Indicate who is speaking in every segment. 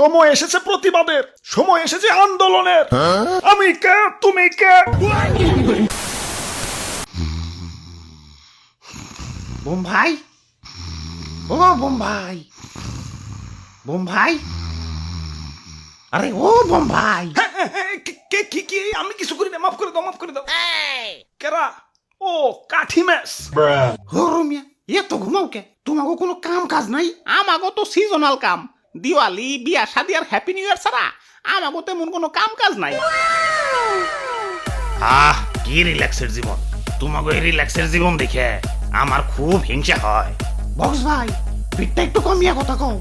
Speaker 1: সময় এসেছে প্রতিবাদের, সময় এসেছে আন্দোলনের। আমি কে, তুমি কে? বোম্বাই, ও বোম্বাই, বোম্বাই, আরে ও বোম্বাই। কে কি কি? আমি কিছু করি না, মাফ করে দাও, মাফ করে দাও। কেরা? ও কাঠি ম্যাচ। ও রুমিয়া, এত ঘুমাও কে? তোমাকে কোনো কাম কাজ নাই?
Speaker 2: আমাগো তো সিজনাল কাম, দিওয়ালি, বিয়া শাদি আর হ্যাপি নিউ ইয়ার ছাড়া আমাগো তেমন কোনো কাম কাজ নাই।
Speaker 1: কি রিল্যাক্সের জীবন! তোমাকে এই রিল্যাক্সের জীবন দেখে আমার খুব হিংসা হয়। বক্স ভাই, পিঠটা একটু কমিয়া কথা কও।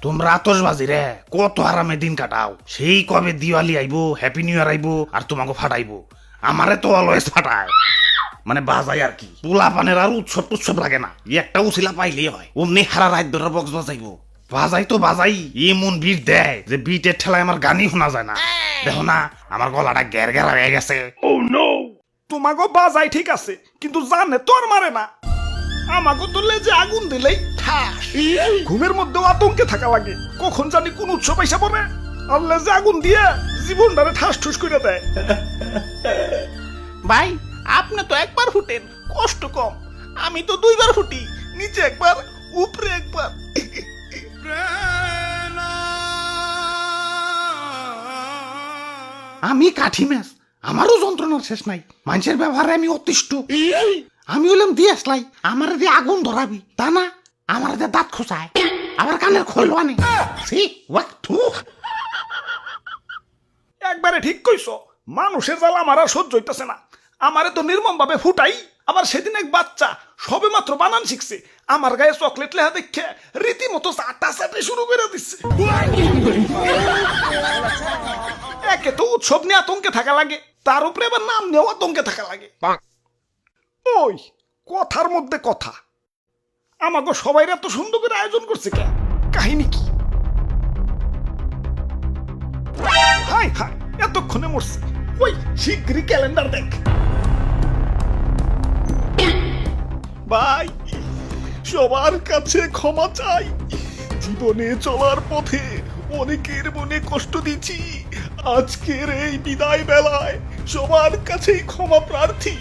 Speaker 1: তোমরা আতশবাজি রে কত আরামে দিন কাটাও। সেই কবে দিওয়ালি আইবো, হ্যাপি নিউ ইয়ার আইবো, আর তোমাকে ফাটাইবো। আমারে তো অলওয়েজ ফাটায়, মানে বাজাই আর কি। পোলা পানের আর উৎসব টুৎসব লাগে না, একটা উছিলা পাইলেই হয়। অমনি হারা রাত ধরে বক্স বাজাইবো। বাজাই তো বাজাই, এমন বিট দেয় যে বিটের ঠেলায় আমার গানই শোনা যায় না। দেখো না, আমার গলাটা গ্যার গ্যারা হয়ে গেছে। ও নো! তোমাকে বাজাই ঠিক আছে, কিন্তু জানে তো আর মারে না। আমাকে তো লেজে আগুন দিলেই ঠাস। ঘুমের মধ্যেও আতঙ্কে থাকা লাগে, কখন জানি কোন উৎসব আইসা পড়ে আর লেজে আগুন দিয়ে জীবনটারে ঠাস ঠুস করে দেয়।
Speaker 2: ভাই, আপনি তো একবার ফুটেন, কষ্ট কম। আমি তো দুইবার ফুটি, নিচে একবার, উপরে একবার।
Speaker 1: আমি কাঠি ম্যাচ, আমারও যন্ত্রণার শেষ নাই। মানুষের ব্যবহারে আমি অতিষ্ঠ। আমি হলাম দিয়ে আসলাই, আমার দিয়ে আগুন ধরাবি তা না, আমার দিয়ে দাঁত খোঁচায়, আবার কানের খোল আনে। একবারে ঠিক কইছো, মানুষের জ্বালা আমার আর সহ্য হইতেছে না। আমারে তো নির্মম ভাবে ফুটাই। আবার সেদিন এক বাচ্চা সবে মাত্র বানান শিখছে, আমার গায়ে চকলেট লেখা দেখে রীতিমতো চাটা চাটে শুরু করে দিচ্ছে। একে তো উৎসব নিয়ে আতঙ্কে থাকা লাগে, তার উপরে আবার নাম নিয়েও আতঙ্কে থাকা লাগে। ওই কথার মধ্যে কথা, আমাকে সবাই এত সুন্দর করে আয়োজন করছে কে? কাহিনী কি? হাই হাই, এতক্ষণে মরছে। ওই শিগগিরই ক্যালেন্ডার দেখ। ভাই, সবার কাছে ক্ষমা চাই। জীবনে চলার পথে অনেকের মনে কষ্ট দিচ্ছি। আজকের এই বিদায় বেলায় সবার কাছেই ক্ষমা প্রার্থী।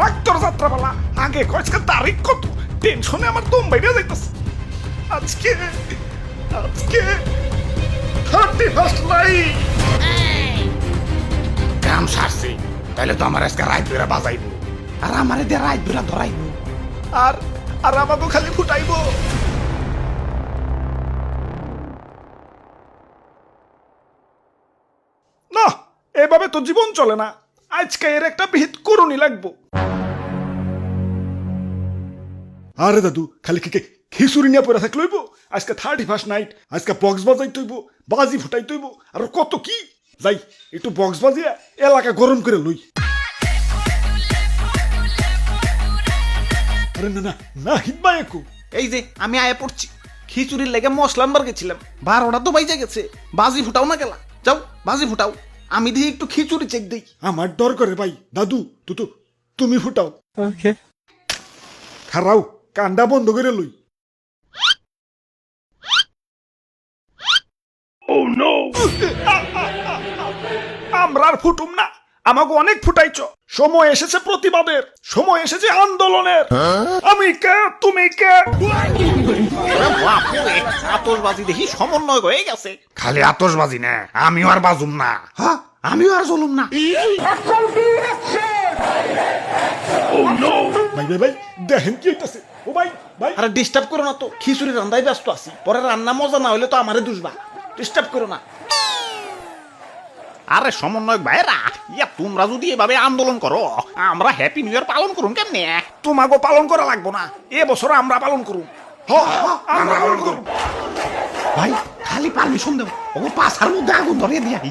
Speaker 1: রাক্তর যাত্রাপালা আগে কয়েকটা তারিখ কত, টেনশনে আমার দম বাইরে যাইতেছে। আজকে আজকে 31st নাইট। কাম সারছি, তাহলে তো আমার আজকে রাত বেড়া বাজাইবো, আর আমার দিয়ে রাত বেড়া ধরাইবো, আর আর আমাকে খালি ফুটাইবো। না, এভাবে তো জীবন চলে না। আজকে এর একটা বিহিত করুনি লাগবো। আরে দাদু, খালি খিচুড়ি নিয়ে পড়ে থাকলে হইব? আজকে 31st নাইট, আজকে বক্স বাজাই তৈব, বাজি ফুটাই তৈব, আর কত কি। যাই একটু বক্স বাজিয়া এলাকা গরম করে লই। আরে না না না, হিতবা একু।
Speaker 2: এই যে আমি আয়া পড়ছি, খিচুড়ির লেগে মশলা আনবার গেছিলাম, 12টা তো বাইজে গেছে। বাজি ফুটাও না গেলা, যাও বাজি ফুটাও, আমি দিয়ে একটু খিচুড়ি চেক দিই।
Speaker 1: আমার ডর করে ভাই। দাদু তুমি ফুটাও। ওকে, খারাও, কান্ডা বন্ধ করে লই। আমরা আর ফুটুম না, আমাকে অনেক ফুটাইছ। সময় এসেছে প্রতিবাদের, সময় এসেছে আন্দোলনের। আমি কে, তুমি কে?
Speaker 2: আতশবাজি দেখি সমন্বয় হয়ে গেছে।
Speaker 1: খালি আতশবাজি না, আমিও আর বাজুম না। হ্যাঁ, আমিও আর জ্বলুম না। ভাই ভাই ভাই, দেখেন কি হইতাছে। ও ভাই ভাই,
Speaker 2: আরে ডিস্টার্ব করো না তো, খিচুড়ি রান্নায় ব্যস্ত আছি। পরে রান্না মজা না হইলে তো আমারে দুষবা, ডিস্টার্ব করো না। আরে সমন্বয়ক ভাইরা, ইয়া তোমরা যদি এভাবে আন্দোলন করো, আমরা হ্যাপি নিউ ইয়ার পালন করুন কেমনে?
Speaker 1: তোমাকে পালন করা লাগবো না, এ বছর আমরা পালন করুন। আমরা পালন করুন। ভাই খালি পারমিশন দেব, ওগো পাছার মধ্যে আগুন ধরিয়ে দিয়াই।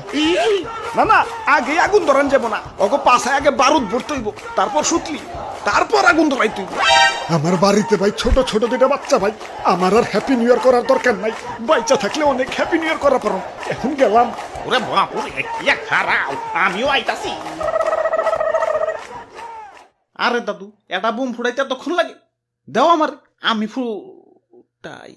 Speaker 1: না না, আগে আগুন ধরান যাব না, ওগো পাছায় আগে বারুদ ভরতে হইব, তারপর সুতলি, তারপর আগুন ধরাইতে হইব। আমার বাড়িতে ভাই ছোট ছোট দুটা বাচ্চা ভাই, আমার আর হ্যাপি নিউ ইয়ার করার দরকার নাই। বাচ্চা থাকলে অনেক হ্যাপি নিউ ইয়ার করা পারো। এখন গেলাম।
Speaker 2: ওরে বাপ রে, ইয়া খারাও, আমিও আইতাছি। আরে দাদু, এটা বুম ফুটাইতে এতক্ষণ লাগে? দাও আমার, আমি ফুটাই।